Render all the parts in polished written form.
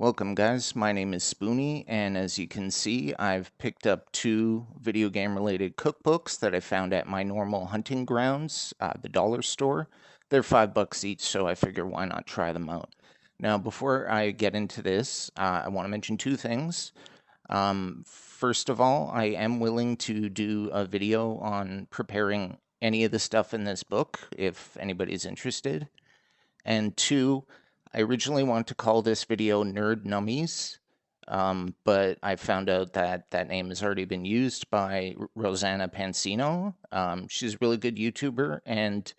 Welcome, guys. My name is Spoonie, and as you can see, I've picked up two video game related cookbooks that I found at my normal hunting grounds, the dollar store. They're $5 each, so I figure why not try them out. Now, before I get into this, I want to mention two things. First of all, I am willing to do a video on preparing any of the stuff in this book if anybody's interested. And two, I originally wanted to call this video Nerd Nummies, but I found out that that name has already been used by Rosanna Pansino. She's a really good YouTuber, and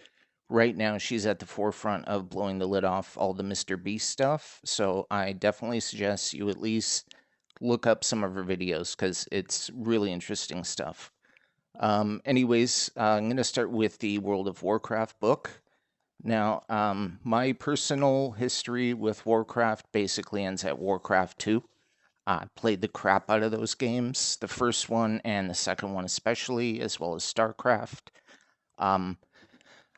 right now she's at the forefront of blowing the lid off all the Mr. Beast stuff. So I definitely suggest you at least look up some of her videos because it's really interesting stuff. Anyways, I'm going to start with the World of Warcraft book. Now, my personal history with Warcraft basically ends at Warcraft 2. I played the crap out of those games, the first one and the second one especially, as well as StarCraft. Um,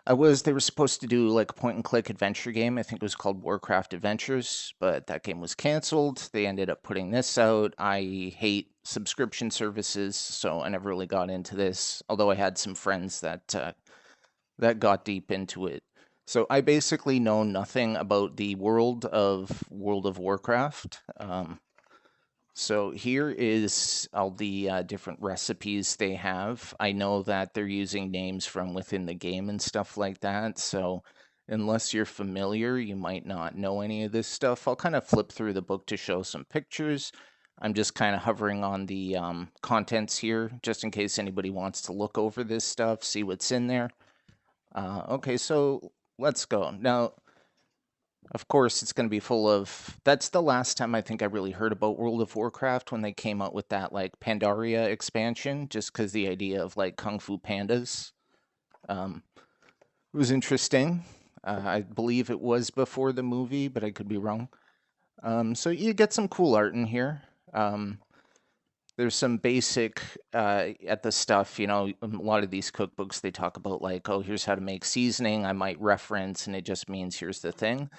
they were supposed to do like a point and click adventure game. I think it was called Warcraft Adventures, but that game was canceled. They ended up putting this out. I hate subscription services, so I never really got into this, although I had some friends that got deep into it. So I basically know nothing about the world of Warcraft. So here is all the different recipes they have. I know that they're using names from within the game and stuff like that. So unless you're familiar, you might not know any of this stuff. I'll kind of flip through the book to show some pictures. I'm just kind of hovering on the contents here, just in case anybody wants to look over this stuff, see what's in there. Okay, so let's go. Now, of course, it's going to be full of. That's the last time I think I really heard about World of Warcraft when they came out with that like Pandaria expansion, just because the idea of like Kung Fu Pandas was interesting. I believe it was before the movie, but I could be wrong. So you get some cool art in here. There's some basic at the stuff, a lot of these cookbooks, they talk about like, oh, here's how to make seasoning. I might reference, and it just means here's the thing.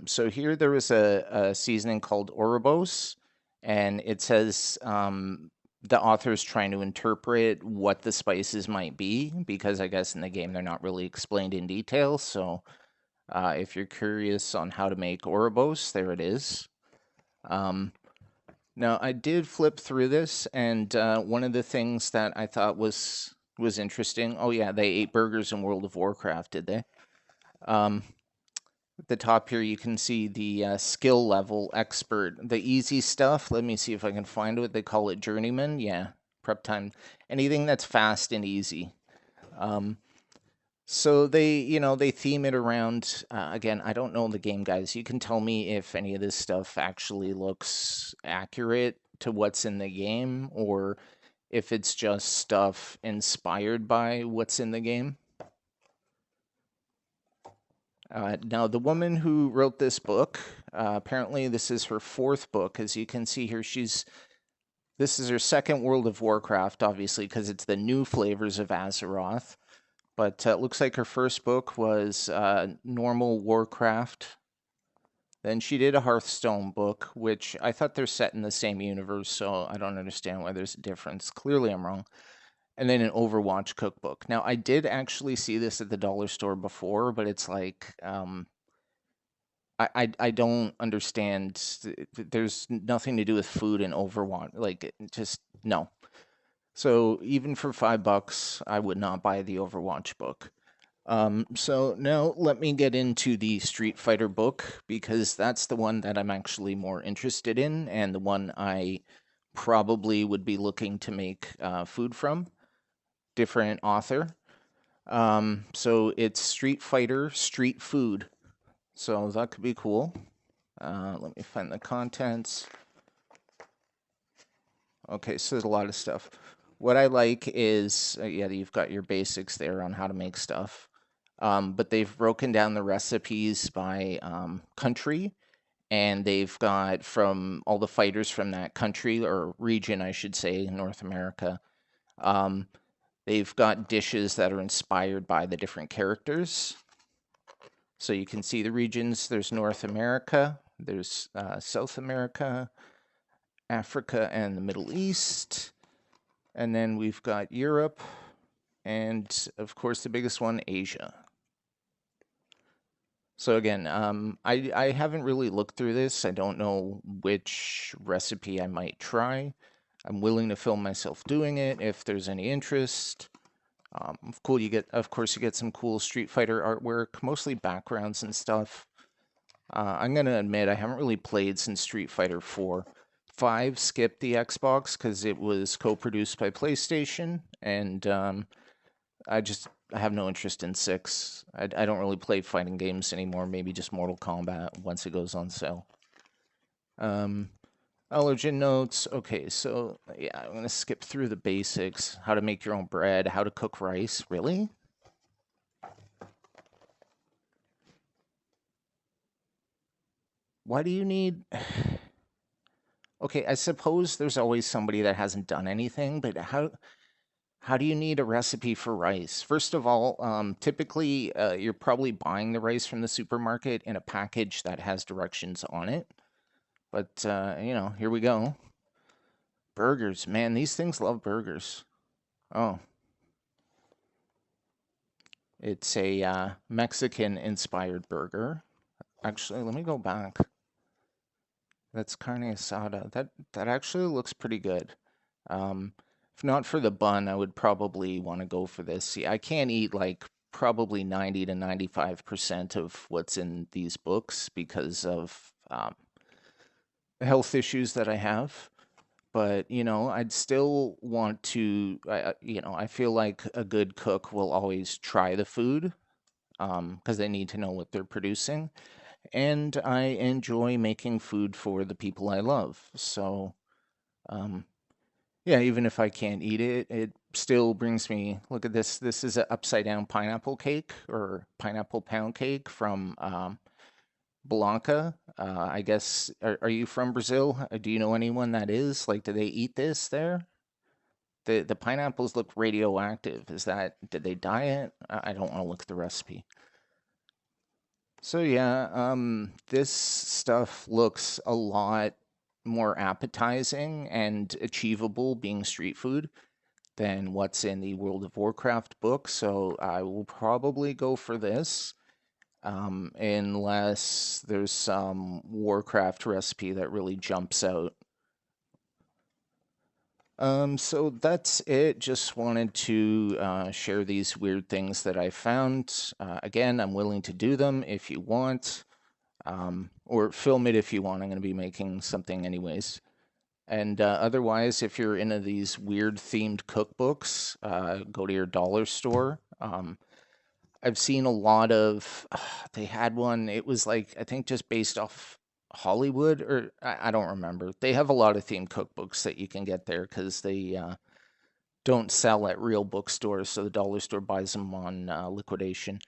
So here there is a seasoning called Oribos, and it says the author is trying to interpret what the spices might be, because I guess in the game they're not really explained in detail. So if you're curious on how to make Oribos, there it is. Now, I did flip through this, and one of the things that I thought was interesting. Oh yeah, they ate burgers in World of Warcraft, did they? At the top here, you can see the skill level expert, the easy stuff. Let me see if I can find what they call it. Journeyman, yeah. Prep time, anything that's fast and easy. So they theme it around, again, I don't know the game, guys. You can tell me if any of this stuff actually looks accurate to what's in the game or if it's just stuff inspired by what's in the game. Now, the woman who wrote this book, apparently this is her fourth book. As you can see here, this is her second World of Warcraft, obviously, because it's the new flavors of Azeroth. But it looks like her first book was normal Warcraft. Then she did a Hearthstone book, which I thought they're set in the same universe, so I don't understand why there's a difference. Clearly I'm wrong. And then an Overwatch cookbook. Now, I did actually see this at the dollar store before, but it's like, I don't understand. There's nothing to do with food in Overwatch. Like, just, no. So even for $5, I would not buy the Overwatch book. So now let me get into the Street Fighter book, because that's the one that I'm actually more interested in and the one I probably would be looking to make food from. Different author. So it's Street Fighter Street Food. So that could be cool. Let me find the contents. Okay, so there's a lot of stuff. What I like is, yeah, you've got your basics there on how to make stuff. But they've broken down the recipes by country, and they've got from all the fighters from that country, or region, I should say, in North America. They've got dishes that are inspired by the different characters. So you can see the regions. There's North America, There's South America, Africa, and the Middle East. And then we've got Europe, and of course the biggest one, Asia. So again, I haven't really looked through this. I don't know which recipe I might try. I'm willing to film myself doing it if there's any interest. Of course, you get some cool Street Fighter artwork, mostly backgrounds and stuff. I'm gonna admit I haven't really played since Street Fighter 4. 5 skipped the Xbox because it was co-produced by PlayStation, and I have no interest in 6. I don't really play fighting games anymore. Maybe just Mortal Kombat once it goes on sale. Allergen notes. Okay, so yeah, I'm gonna skip through the basics. How to make your own bread, how to cook rice. Really? Why do you need... Okay, I suppose there's always somebody that hasn't done anything, but how do you need a recipe for rice? First of all, typically you're probably buying the rice from the supermarket in a package that has directions on it. But, here we go. Burgers. Man, these things love burgers. Oh. It's a Mexican-inspired burger. Actually, let me go back. That's carne asada. That actually looks pretty good. If not for the bun, I would probably want to go for this. See, I can't eat like probably 90 to 95% of what's in these books because of health issues that I have. But, I'd still want to, I feel like a good cook will always try the food because they need to know what they're producing. And I enjoy making food for the people I love. So, yeah, even if I can't eat it, it still brings me. Look at this. This is an upside down pineapple cake or pineapple pound cake from Blanca. I guess. Are you from Brazil? Do you know anyone that is? Like, do they eat this there? The pineapples look radioactive. Did they dye it? I don't want to look at the recipe. So yeah, this stuff looks a lot more appetizing and achievable being street food than what's in the World of Warcraft book. So I will probably go for this, unless there's some Warcraft recipe that really jumps out. So that's it. Just wanted to share these weird things that I found. Again, I'm willing to do them if you want, or film it if you want. I'm going to be making something anyways. And otherwise, if you're into these weird themed cookbooks, go to your dollar store. I've seen a lot of, they had one, it was like, I think just based off Hollywood, or I don't remember. They have a lot of themed cookbooks that you can get there because they don't sell at real bookstores, so the dollar store buys them on liquidation.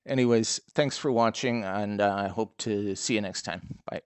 Anyways, thanks for watching, and I hope to see you next time. Bye.